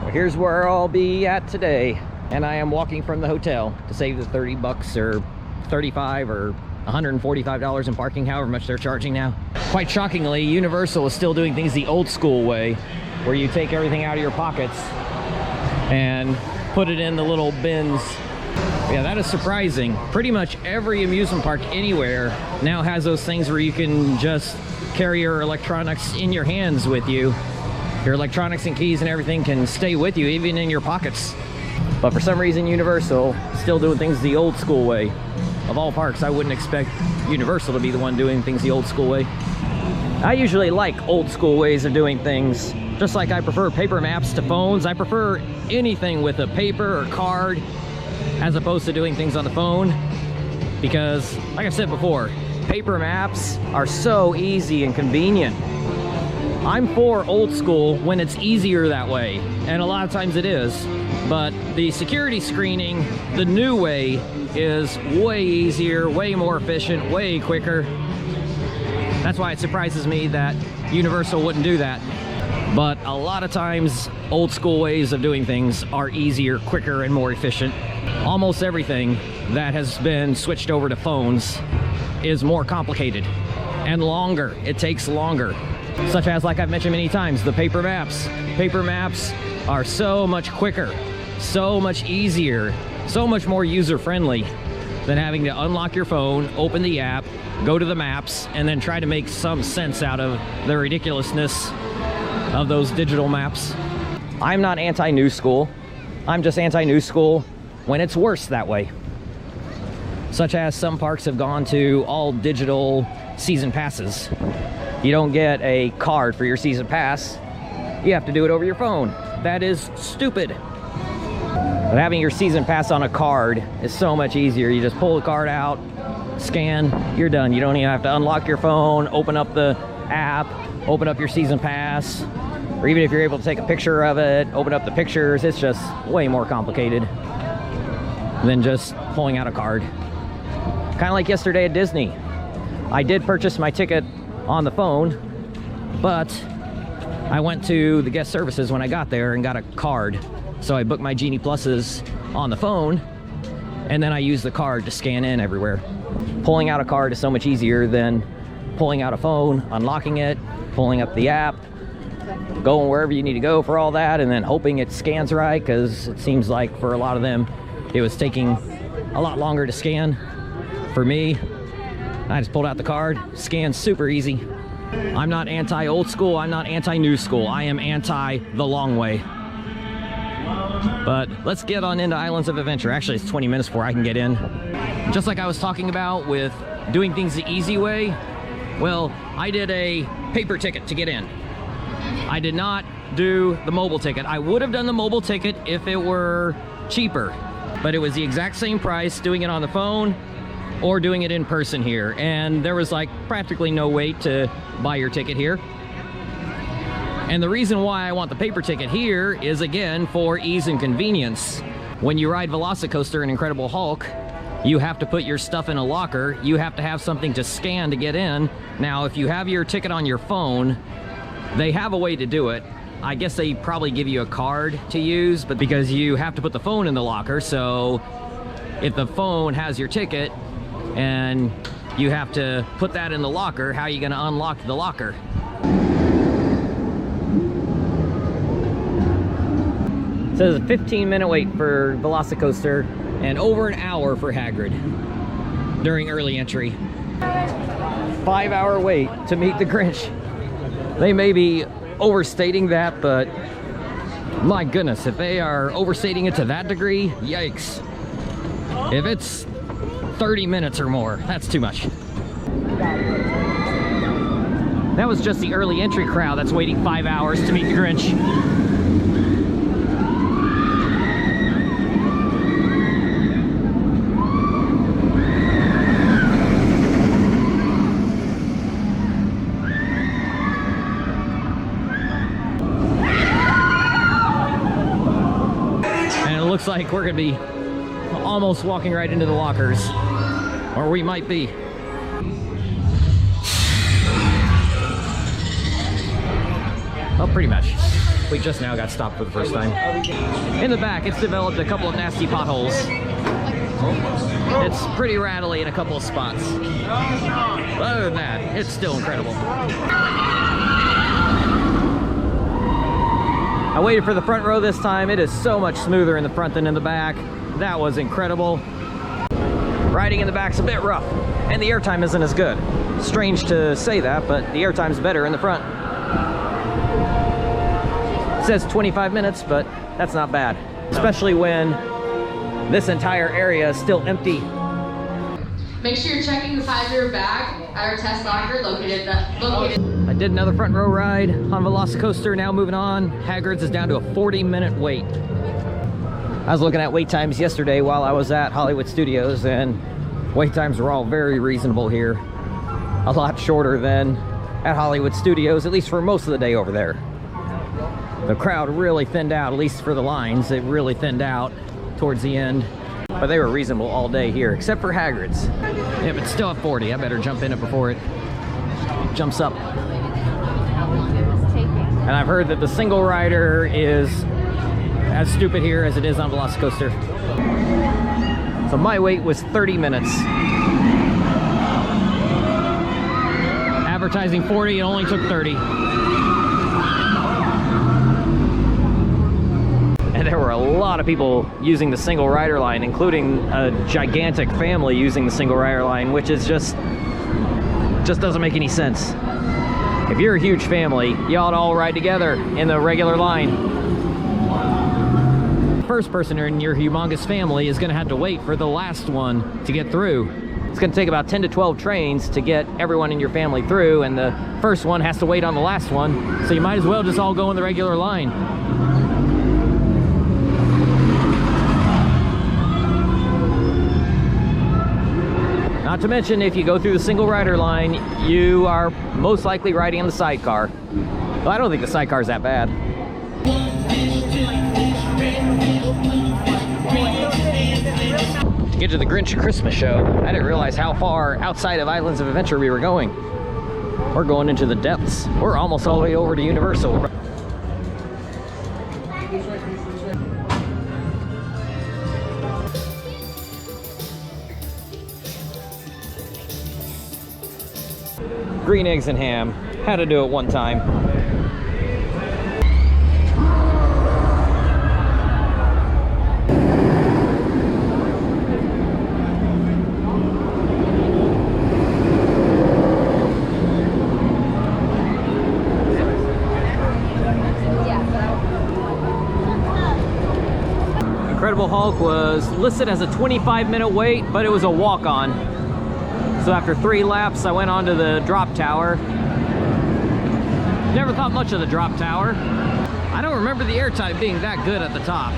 Well, here's where I'll be at today, and I am walking from the hotel to save the 30 bucks or 35 or $145 in parking, however much they're charging now. Quite shockingly, Universal is still doing things the old school way, where you take everything out of your pockets and put it in the little bins. Yeah, that is surprising. Pretty much every amusement park anywhere now has those things where you can just carry your electronics in your hands with you. Your electronics and keys and everything can stay with you, even in your pockets. But for some reason, Universal is still doing things the old school way. Of all parks, I wouldn't expect Universal to be the one doing things the old school way. I usually like old school ways of doing things. Just like I prefer paper maps to phones, I prefer anything with a paper or card as opposed to doing things on the phone. Because, like I said before, paper maps are so easy and convenient. I'm for old school when it's easier that way, and a lot of times it is. But the security screening, the new way, is way easier, way more efficient, way quicker. That's why it surprises me that Universal wouldn't do that. But a lot of times, old school ways of doing things are easier, quicker, and more efficient. Almost everything that has been switched over to phones is more complicated and longer. It takes longer. Such as, like I've mentioned many times, the paper maps. Paper maps are so much quicker, so much easier, so much more user-friendly than having to unlock your phone, open the app, go to the maps, and then try to make some sense out of the ridiculousness of those digital maps. I'm not anti-new school. I'm just anti-new school when it's worse that way. Such as some parks have gone to all digital season passes. You don't get a card for your season pass. You have to do it over your phone. That is stupid. But having your season pass on a card is so much easier. You just pull the card out, scan, you're done. You don't even have to unlock your phone, open up the app, open up your season pass, or even if you're able to take a picture of it, open up the pictures. It's just way more complicated than just pulling out a card. Kind of like yesterday at Disney. I did purchase my ticket on the phone, but I went to the guest services when I got there and got a card. So I booked my Genie Pluses on the phone, and then I used the card to scan in everywhere. Pulling out a card is so much easier than pulling out a phone, unlocking it, pulling up the app, going wherever you need to go for all that, and then hoping it scans right, because it seems like for a lot of them, it was taking a lot longer to scan. For me, I just pulled out the card, scanned super easy. I'm not anti-old school, I'm not anti-new school. I am anti the long way. But let's get on into Islands of Adventure. Actually, it's 20 minutes before I can get in. Just like I was talking about with doing things the easy way, well, I did a paper ticket to get in. I did not do the mobile ticket. I would have done the mobile ticket if it were cheaper, but it was the exact same price doing it on the phone or doing it in person here. And there was like practically no wait to buy your ticket here. And the reason why I want the paper ticket here is, again, for ease and convenience. When you ride Velocicoaster in Incredible Hulk, you have to put your stuff in a locker. You have to have something to scan to get in. Now, if you have your ticket on your phone, they have a way to do it. I guess they probably give you a card to use, but because you have to put the phone in the locker, so if the phone has your ticket and you have to put that in the locker, how are you going to unlock the locker? It says a 15-minute wait for Velocicoaster and over an hour for Hagrid during early entry. 5-hour wait to meet the Grinch. They may be overstating that, but my goodness, if they are overstating it to that degree, yikes. If it's 30 minutes or more, that's too much. That was just the early entry crowd that's waiting 5 hours to meet the Grinch. Looks like we're gonna be almost walking right into the lockers, or we might be. Well, pretty much. We just now got stopped for the first time. In the back, it's developed a couple of nasty potholes. It's pretty rattly in a couple of spots. But other than that, it's still incredible. I waited for the front row this time. It is so much smoother in the front than in the back. That was incredible. Riding in the back's a bit rough, and the airtime isn't as good. Strange to say that, but the airtime's better in the front. It says 25 minutes, but that's not bad, especially when this entire area is still empty. Make sure you're checking the side of your bag at our test locker located. I did another front row ride on Velocicoaster. Now moving on, Hagrid's is down to a 40-minute wait. I was looking at wait times yesterday while I was at Hollywood Studios, and wait times were all very reasonable here. A lot shorter than at Hollywood Studios, at least for most of the day over there. The crowd really thinned out, at least for the lines. It really thinned out towards the end. But they were reasonable all day here, except for Hagrid's. Yeah, but still at 40. I better jump in it before it jumps up. And I've heard that the single rider is as stupid here as it is on Velocicoaster. So my wait was 30 minutes. Advertising 40, it only took 30. And there were a lot of people using the single rider line, including a gigantic family using the single rider line, which is just doesn't make any sense. If you're a huge family, you ought to all ride together in the regular line. The first person in your humongous family is going to have to wait for the last one to get through. It's going to take about 10 to 12 trains to get everyone in your family through, and the first one has to wait on the last one, so you might as well just all go in the regular line. Not to mention, if you go through the single rider line, you are most likely riding in the sidecar. Well, I don't think the sidecar is that bad. To get to the Grinch Christmas show, I didn't realize how far outside of Islands of Adventure we were going. We're going into the depths. We're almost all the way over to Universal. Green eggs and ham. Had to do it one time. Incredible Hulk was listed as a 25-minute wait, but it was a walk-on. So after 3 laps, I went on to the drop tower. Never thought much of the drop tower. I don't remember the airtime being that good at the top.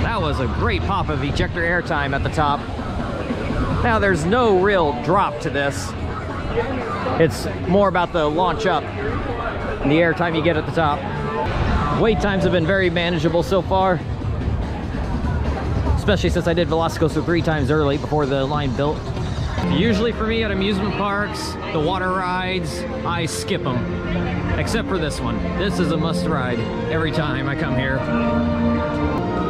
That was a great pop of ejector airtime at the top. Now there's no real drop to this. It's more about the launch up and the airtime you get at the top. Wait times have been very manageable so far, especially since I did Velocicoaster 3 times early before the line built. Usually for me at amusement parks, the water rides, I skip them. Except for this one. This is a must ride every time I come here.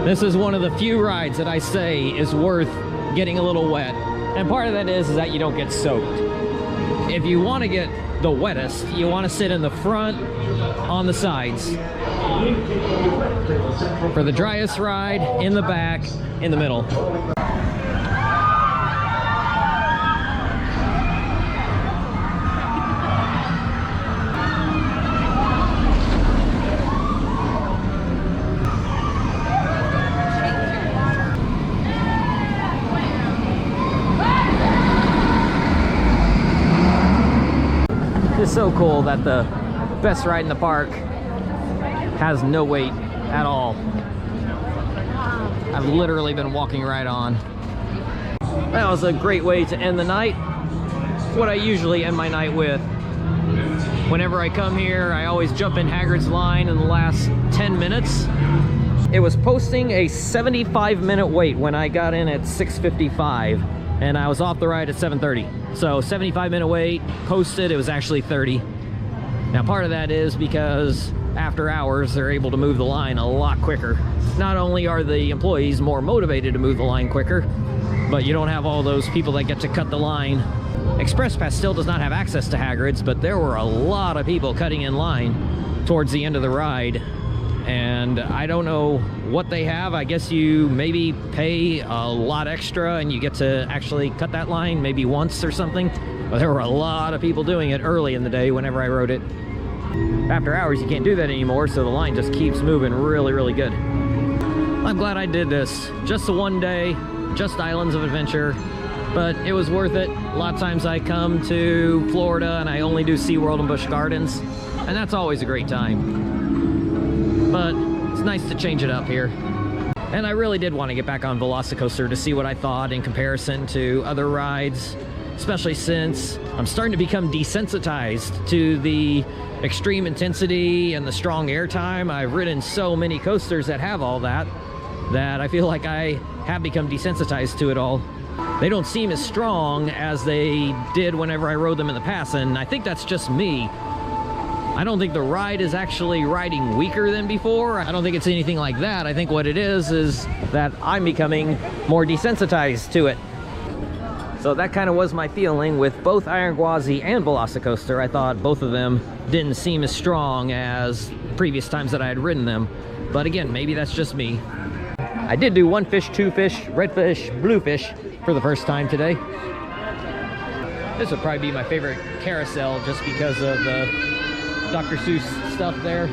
This is one of the few rides that I say is worth getting a little wet. And part of that is that you don't get soaked. If you want to get the wettest, you want to sit in the front, on the sides. For the driest ride, in the back, in the middle. It's so cool that the best ride in the park has no wait at all. I've literally been walking right on. That was a great way to end the night. What I usually end my night with. Whenever I come here, I always jump in Hagrid's line in the last 10 minutes. It was posting a 75-minute wait when I got in at 6:55, and I was off the ride at 7:30. So 75-minute wait, posted, it was actually 30. Now part of that is because after hours, they're able to move the line a lot quicker. Not only are the employees more motivated to move the line quicker, but you don't have all those people that get to cut the line. Express Pass still does not have access to Hagrid's, but there were a lot of people cutting in line towards the end of the ride. And I don't know what they have. I guess you maybe pay a lot extra and you get to actually cut that line maybe once or something. But there were a lot of people doing it early in the day whenever I rode it. After hours, you can't do that anymore, so the line just keeps moving really, really good. I'm glad I did this. Just the one day, just Islands of Adventure, but it was worth it. A lot of times I come to Florida and I only do SeaWorld and Busch Gardens, and that's always a great time. But it's nice to change it up here. And I really did want to get back on Velocicoaster to see what I thought in comparison to other rides, especially since I'm starting to become desensitized to the extreme intensity and the strong airtime. I've ridden so many coasters that have all that I feel like I have become desensitized to it all. They don't seem as strong as they did whenever I rode them in the past, and I think that's just me. I don't think the ride is actually riding weaker than before. I don't think it's anything like that. I think what it is that I'm becoming more desensitized to it. So that kind of was my feeling with both Iron Gwazi and Velocicoaster. I thought both of them didn't seem as strong as previous times that I had ridden them. But again, maybe that's just me. I did do one fish, two fish, red fish, blue fish for the first time today. This would probably be my favorite carousel just because of the Dr. Seuss stuff there.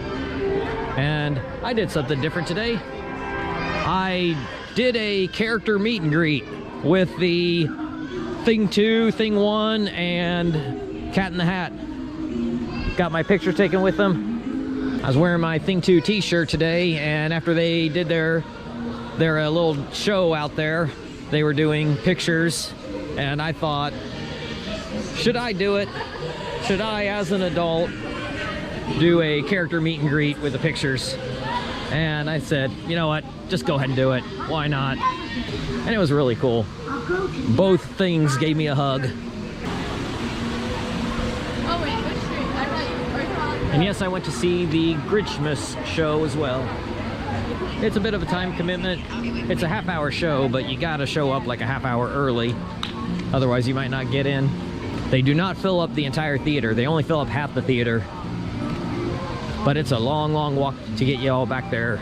And I did something different today. I did a character meet and greet with the Thing 2, Thing 1, and Cat in the Hat. Got my picture taken with them. I was wearing my Thing 2 t-shirt today, and after they did their little show out there, they were doing pictures, and I thought, should I do it? Should I, as an adult, do a character meet and greet with the pictures? And I said, you know what, just go ahead and do it. Why not? And it was really cool. Both things gave me a hug. And yes, I went to see the Grinchmas show as well. It's a bit of a time commitment. It's a half-hour show, but you gotta show up like a half hour early. Otherwise, you might not get in. They do not fill up the entire theater. They only fill up half the theater. But it's a long, long walk to get you all back there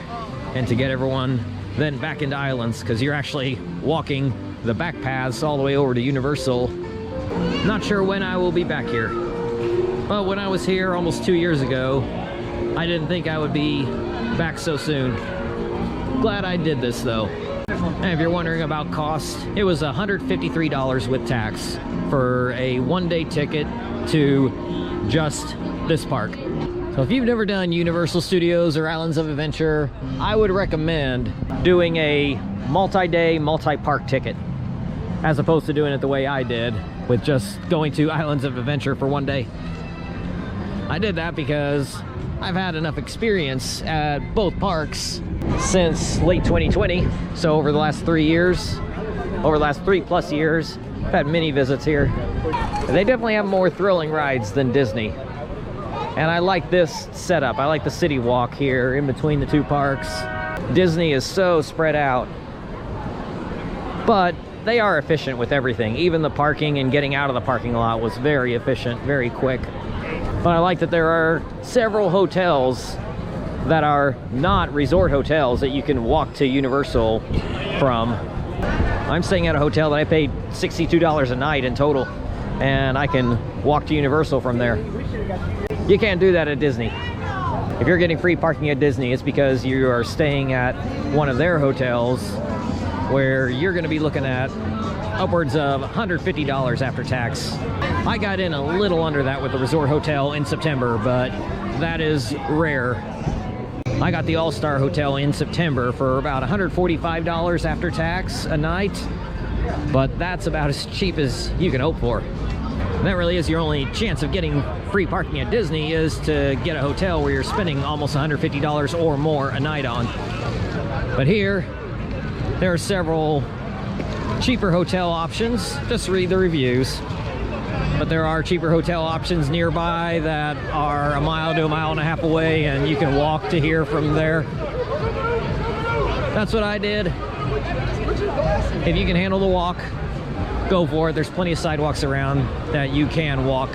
and to get everyone then back into Islands, because you're actually walking the back paths all the way over to Universal. Not sure when I will be back here. But when I was here almost 2 years ago, I didn't think I would be back so soon. Glad I did this though. And if you're wondering about cost, it was $153 with tax for a one-day ticket to just this park. So if you've never done Universal Studios or Islands of Adventure, I would recommend doing a multi-day, multi-park ticket, as opposed to doing it the way I did, with just going to Islands of Adventure for one day. I did that because I've had enough experience at both parks since late 2020. So over the last 3 years, over the last 3+ years, I've had many visits here. They definitely have more thrilling rides than Disney. And I like this setup. I like the city walk here in between the two parks. Disney is so spread out, but they are efficient with everything. Even the parking and getting out of the parking lot was very efficient, very quick. But I like that there are several hotels that are not resort hotels that you can walk to Universal from. I'm staying at a hotel that I paid $62 a night in total, and I can walk to Universal from there. You can't do that at Disney. If you're getting free parking at Disney, it's because you are staying at one of their hotels where you're going to be looking at upwards of $150 after tax. I got in a little under that with the resort hotel in September, but that is rare. I got the All-Star Hotel in September for about $145 after tax a night, but that's about as cheap as you can hope for. And that really is your only chance of getting free parking at Disney, is to get a hotel where you're spending almost $150 or more a night on. But here, there are several cheaper hotel options. Just read the reviews. But there are cheaper hotel options nearby that are a mile to a mile and a half away, and you can walk to here from there. That's what I did. If you can handle the walk, go for it. There's plenty of sidewalks around that you can walk.